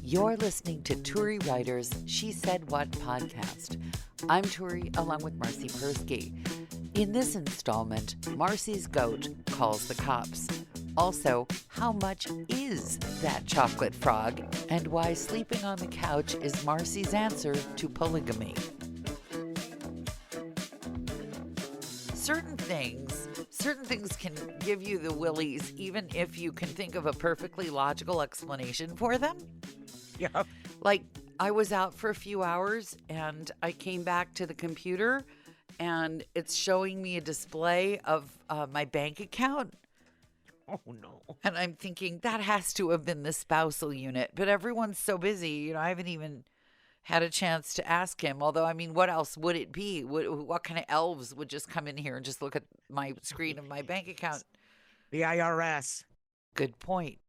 You're listening to Turi Writer's She Said What podcast. I'm Turi along with Marcy Persky. In this installment, Marcy's goat calls the cops. Also, how much is that chocolate frog and why sleeping on the couch is Marcy's answer to polygamy. Certain things can give you the willies even if you can think of a perfectly logical explanation for them. Yeah. Like, I was out for a few hours and I came back to the computer and it's showing me a display of my bank account. Oh, no. And I'm thinking that has to have been the spousal unit. But everyone's so busy, I haven't even had a chance to ask him. Although, I mean, what else would it be? What kind of elves would just come in here and just look at my screen of my bank account? The IRS. Good point.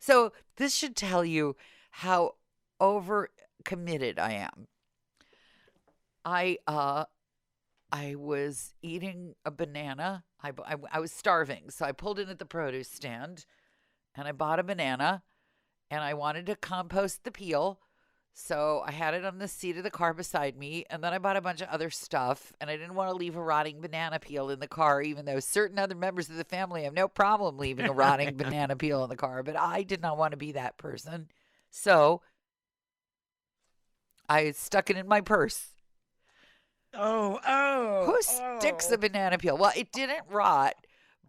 So this should tell you how overcommitted I am. I was eating a banana. I was starving, so I pulled in at the produce stand, and I bought a banana, and I wanted to compost the peel, so I had it on the seat of the car beside me, and then I bought a bunch of other stuff, and I didn't want to leave a rotting banana peel in the car, even though certain other members of the family have no problem leaving a rotting banana peel in the car, but I did not want to be that person. So I stuck it in my purse. Who sticks a banana peel? Well, it didn't rot,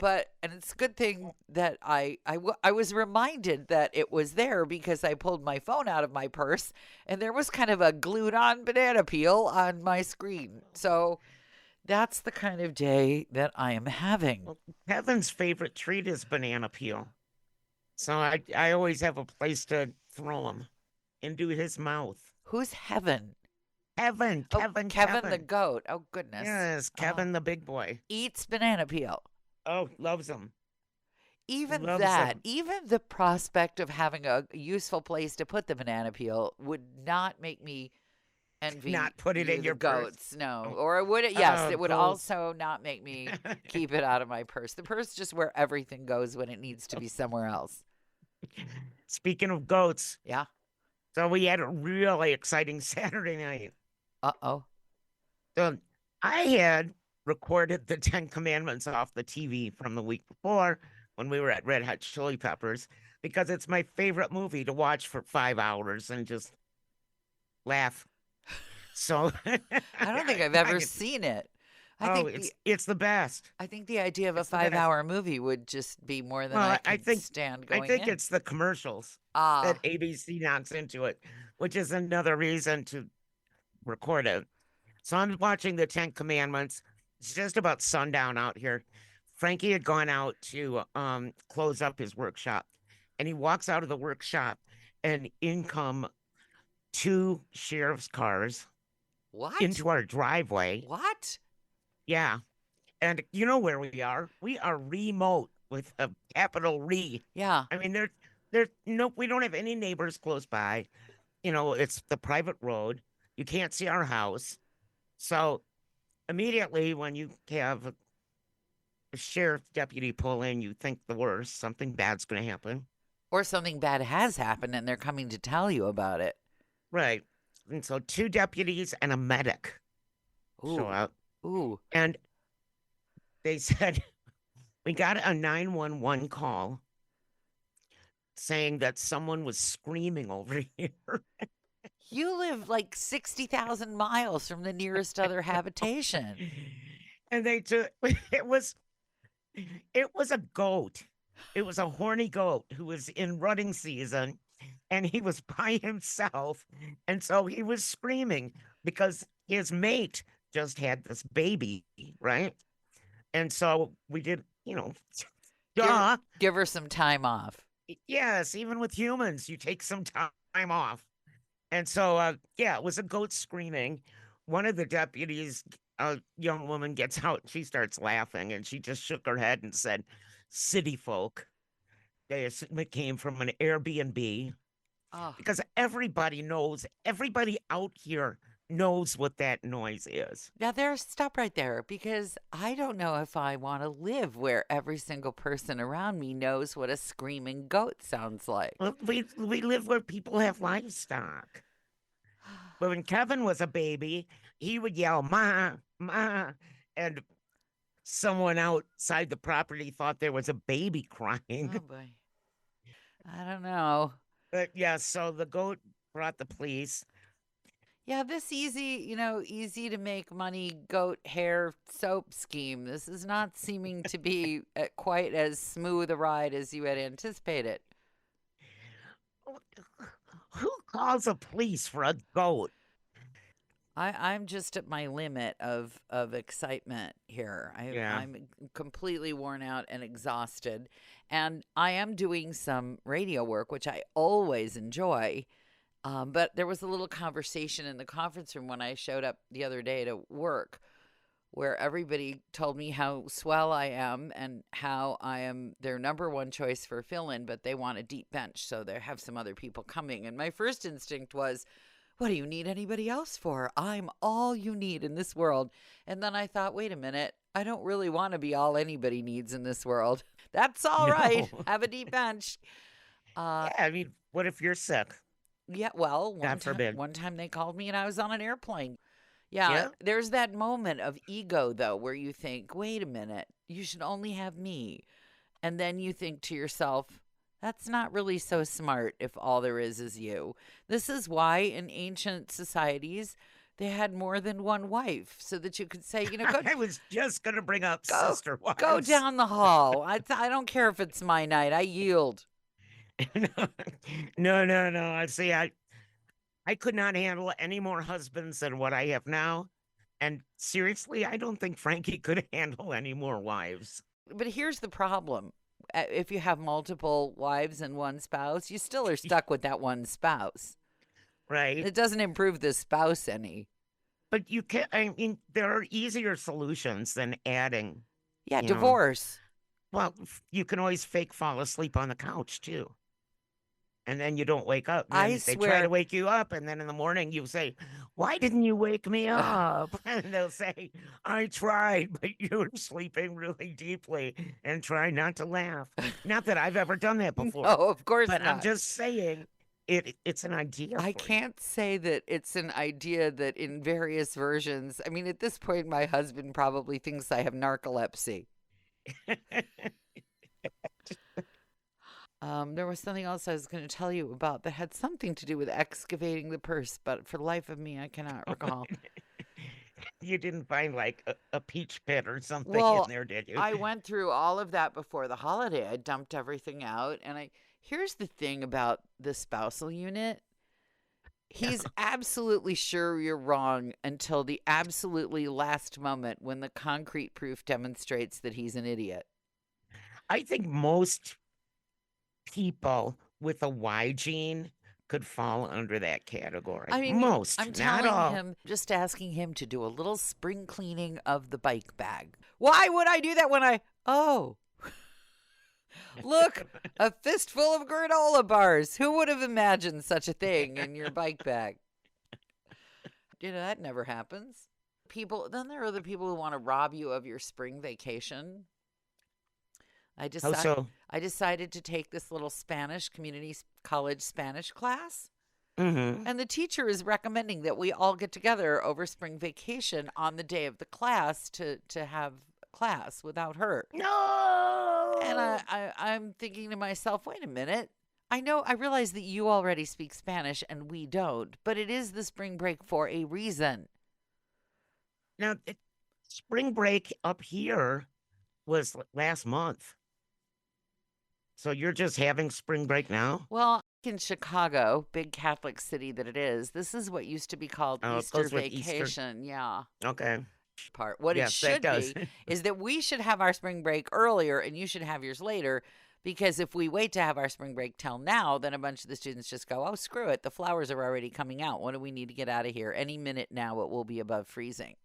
and it's a good thing that I was reminded that it was there because I pulled my phone out of my purse and there was kind of a glued on banana peel on my screen. So that's the kind of day that I am having. Well, Kevin's favorite treat is banana peel. So I always have a place to throw him into his mouth. Who's Heaven? Kevin The goat. Oh, goodness. Yes, Kevin the big boy. Eats banana peel. Oh, loves them. Even Loves that, them. even the prospect of having a useful place to put the banana peel would not make me envy Not put it in the your purse. goats. No. Oh. Or would it? Yes, Oh, it would goats. also not make me keep it out of my purse. The purse is just where everything goes when it needs to be somewhere else. Speaking of goats, Yeah. so we had a really exciting Saturday night. Uh-oh. So I had recorded the 10 Commandments off the TV from the week before when we were at Red Hot Chili Peppers because it's my favorite movie to watch for 5 hours and just laugh. So I don't think I've ever seen it. It's the best. I think the idea of a It's the best. 5-hour movie would just be more than Well, I can stand going I think in. it's the commercials Ah, that ABC knocks into it, which is another reason to record it. So I'm watching the 10 Commandments. It's just about sundown out here. Frankie had gone out to close up his workshop, and he walks out of the workshop, and in come 2 sheriff's cars what? into our driveway. What? Yeah. And you know where we are? We are remote with a capital re. Yeah. I mean, we don't have any neighbors close by. It's the private road. You can't see our house. So immediately when you have a sheriff deputy pull in, you think the worst, something bad's going to happen. Or something bad has happened and they're coming to tell you about it. Right. And so 2 deputies and a medic show up. Ooh. And they said, we got a 911 call saying that someone was screaming over here. You live like 60,000 miles from the nearest other habitation. And it was a goat. It was a horny goat who was in rutting season, and he was by himself. And so he was screaming because his mate just had this baby, right? And so we did, duh. Give her some time off. Yes, even with humans, you take some time off. And so, it was a goat screaming. One of the deputies, a young woman, gets out and she starts laughing, and she just shook her head and said, city folk. They assume it came from an Airbnb Oh. because everybody out here knows what that noise is. Now, there's stop right there because I don't know if I want to live where every single person around me knows what a screaming goat sounds like. Well, we live where people have livestock. But when Kevin was a baby, he would yell, "Ma, ma," and someone outside the property thought there was a baby crying. Oh boy. I don't know. But yeah, so the goat brought the police. Yeah, this easy to make money goat hair soap scheme. This is not seeming to be quite as smooth a ride as you had anticipated. Who calls the police for a goat? I'm just at my limit of excitement here. Yeah. I'm completely worn out and exhausted, and I am doing some radio work, which I always enjoy. But there was a little conversation in the conference room when I showed up the other day to work, where everybody told me how swell I am and how I am their number one choice for fill-in, but they want a deep bench, so they have some other people coming. And my first instinct was, what do you need anybody else for? I'm all you need in this world. And then I thought, wait a minute, I don't really want to be all anybody needs in this world. That's all right. No. Have a deep bench. Yeah, I mean, what if you're sick? Yeah, well, God forbid. one time they called me and I was on an airplane. Yeah, Yeah. there's that moment of ego, though, where you think, wait a minute, you should only have me. And then you think to yourself, that's not really so smart if all there is you. This is why in ancient societies, they had more than one wife so that you could say, go, I was just going to bring up Go- sister wives. go down the hall. I don't care if it's my night. I yield. No. I see. I could not handle any more husbands than what I have now. And seriously, I don't think Frankie could handle any more wives. But here's the problem. If you have multiple wives and one spouse, you still are stuck with that one spouse. Right. It doesn't improve the spouse any. But you can, I mean, there are easier solutions than adding. Yeah, You know. divorce. Well, you can always fake fall asleep on the couch too. And then you don't wake up. And I then they try swear- to wake you up. And then in the morning you say, "Why didn't you wake me up?" And they'll say, "I tried, but you were sleeping really deeply, and try not to laugh." Not that I've ever done that before. No, of course But not. I'm just saying it's an idea. I for you. can't say that it's an idea that in various versions. I mean, at this point, my husband probably thinks I have narcolepsy. There was something else I was going to tell you about that had something to do with excavating the purse, but for the life of me, I cannot recall. You didn't find like a peach pit or something Well, in there, did you? I went through all of that before the holiday. I dumped everything out, and here's the thing about the spousal unit. He's absolutely sure you're wrong until the absolutely last moment when the concrete proof demonstrates that he's an idiot. I think most people with a Y gene could fall under that category. I mean, most, I'm not telling all. him, just asking him to do a little spring cleaning of the bike bag. Why would I do that when look, a fistful of granola bars. Who would have imagined such a thing in your bike bag? That never happens. Then there are the people who want to rob you of your spring vacation. I How so? decided to take this little Spanish community college Spanish class. Mm-hmm. And the teacher is recommending that we all get together over spring vacation on the day of the class to have class without her. No. And I'm thinking to myself, wait a minute. I realize that you already speak Spanish and we don't, but it is the spring break for a reason. Now, spring break up here was last month. So you're just having spring break now? Well, in Chicago, big Catholic city that it is, this is what used to be called Oh, it Easter goes with Easter. vacation. Yeah. Okay. Part. What Yes, it that should does. be is that we should have our spring break earlier and you should have yours later. Because if we wait to have our spring break till now, then a bunch of the students just go, oh, screw it. The flowers are already coming out. What do we need to get out of here? Any minute now, it will be above freezing.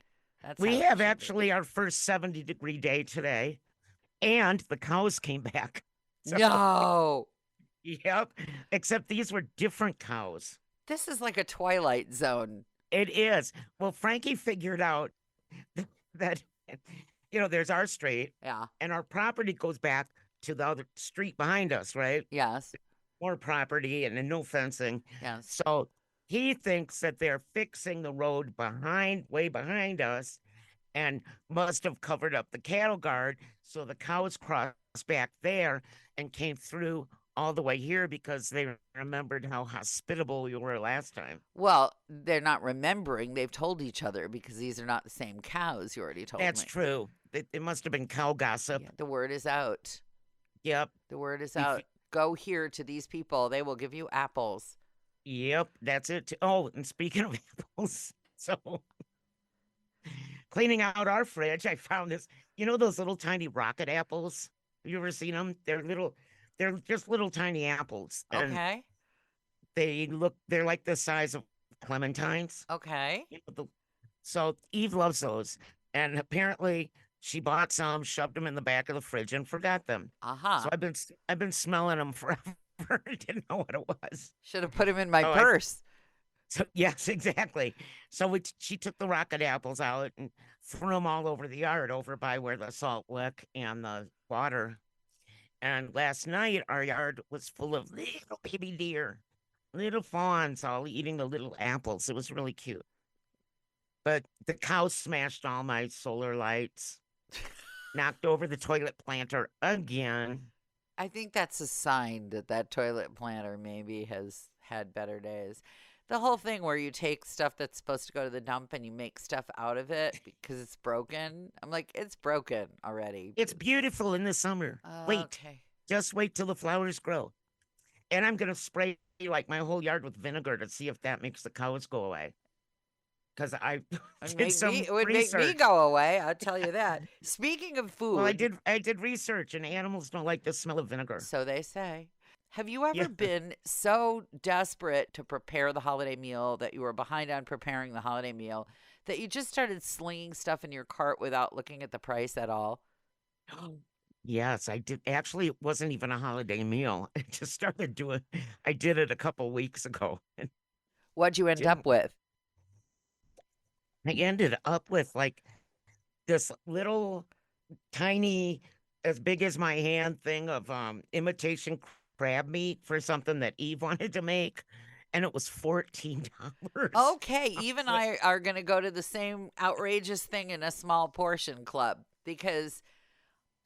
That's We how it have should be. actually our first 70-degree day today, and the cows came back. So- No. Yep. Except these were different cows. This is like a Twilight Zone. It is. Well, Frankie figured out that, there's our street Yeah. and our property goes back to the other street behind us, right? Yes. More property and then no fencing. Yes. So he thinks that they're fixing the road way behind us, and must have covered up the cattle guard. So the cows crossed back there and came through all the way here because they remembered how hospitable we were last time. Well, they're not remembering. They've told each other because these are not the same cows. You already told That's me. true. It must have been cow gossip. Yeah, the word is out. Yep. The word is If- out. Go here to these people. They will give you apples. Yep. That's it. Oh, and speaking of apples, so cleaning out our fridge, I found this. You know those little tiny rocket apples? Have you ever seen them? They're just little tiny apples. And Okay. they're like the size of clementines. Okay. So Eve loves those. And apparently she bought some, shoved them in the back of the fridge and forgot them. Uh-huh. So I've been smelling them forever. Didn't know what it was. Should have put him in my Oh, purse. So yes, exactly. So she took the rocket apples out and threw them all over the yard, over by where the salt lick and the water. And last night, our yard was full of little baby deer, little fawns, all eating the little apples. It was really cute. But the cows smashed all my solar lights, knocked over the toilet planter again. I think that's a sign that that toilet planter maybe has had better days. The whole thing where you take stuff that's supposed to go to the dump and you make stuff out of it because it's broken. I'm like, it's broken already. It's beautiful in the summer. Wait, Okay. just wait till the flowers grow. And I'm going to spray like my whole yard with vinegar to see if that makes the cows go away. Because I did some It would make me research. go away. I'll tell you that. Speaking of food, Well, I did research, and animals don't like the smell of vinegar. so they say. Have you ever Yeah. been so desperate to prepare the holiday meal that you were behind on preparing the holiday meal that you just started slinging stuff in your cart without looking at the price at all? Yes, I did. Actually, it wasn't even a holiday meal. I just started doing. I did it a couple weeks ago, and What'd you end up Didn't- with? I ended up with like this little tiny, as big as my hand thing of imitation crab meat for something that Eve wanted to make, and it was $14. Okay, Eve and I are going to go to the same outrageous thing in a small portion club because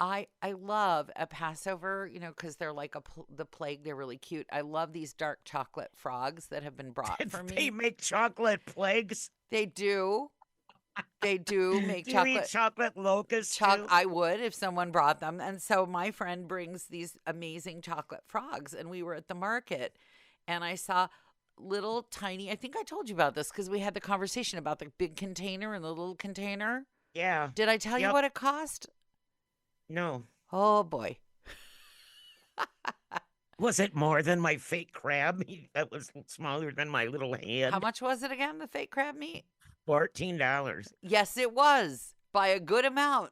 I love at Passover, because they're like the plague. They're really cute. I love these dark chocolate frogs that have been brought for They me. make chocolate plagues. They do. They do make Do you eat chocolate. chocolate locusts too? I would if someone brought them. And so my friend brings these amazing chocolate frogs, and we were at the market, and I saw little tiny. I think I told you about this because we had the conversation about the big container and the little container. Yeah. Did I tell you Yep. what it cost? No. Oh boy. Was it more than my fake crab meat that was smaller than my little hand? How much was it again? The fake crab meat? $14. Yes, it was by a good amount.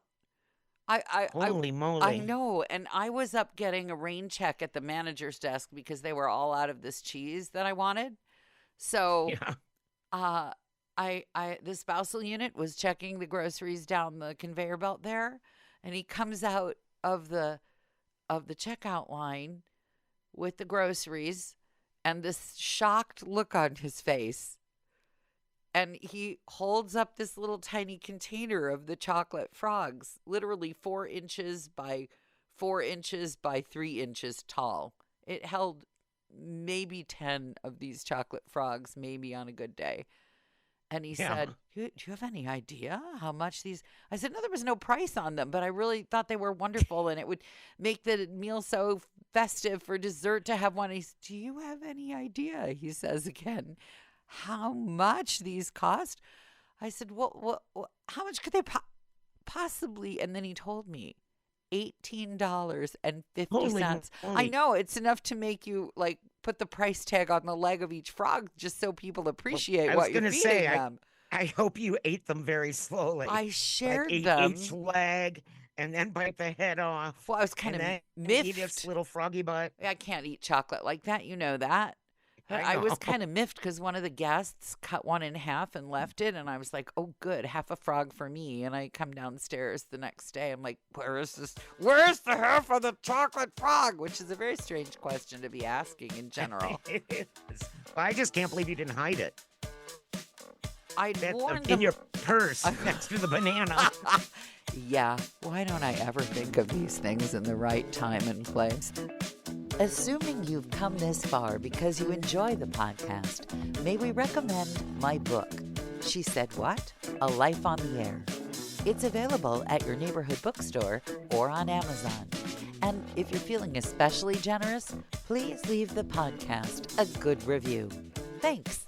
Holy moly. I know. And I was up getting a rain check at the manager's desk because they were all out of this cheese that I wanted. So Yeah. the spousal unit was checking the groceries down the conveyor belt there, and he comes out of the checkout line with the groceries and this shocked look on his face. And he holds up this little tiny container of the chocolate frogs, literally 4 inches by 4 inches by 3 inches tall. It held maybe 10 of these chocolate frogs, maybe on a good day. And he Yeah. said, do you have any idea how much these? I said, no, there was no price on them, but I really thought they were wonderful and it would make the meal so festive for dessert to have one. He's, do you have any idea? He says again, how much these cost? I said, what how much could they possibly? And then he told me $18.50. Holy I moly. know it's enough to make you like put the price tag on the leg of each frog just so people appreciate I was what you're gonna feeding say, them. I hope you ate them very slowly. I Like shared ate them. each leg and then bite the head off. Well, I was kind and of then eat its miffed. little froggy butt. I can't eat chocolate like that. You know that. I was know. kind of miffed because one of the guests cut one in half and left it, and I was like, "Oh, good, half a frog for me." And I come downstairs the next day. I'm like, "Where is this? Where's the half of the chocolate frog?" Which is a very strange question to be asking in general. It is. I just can't believe you didn't hide it. I That's warned in them. your purse next to the banana. Yeah, why don't I ever think of these things in the right time and place? Assuming you've come this far because you enjoy the podcast, may we recommend my book, She Said What? A Life on the Air. It's available at your neighborhood bookstore or on Amazon. And if you're feeling especially generous, please leave the podcast a good review. Thanks.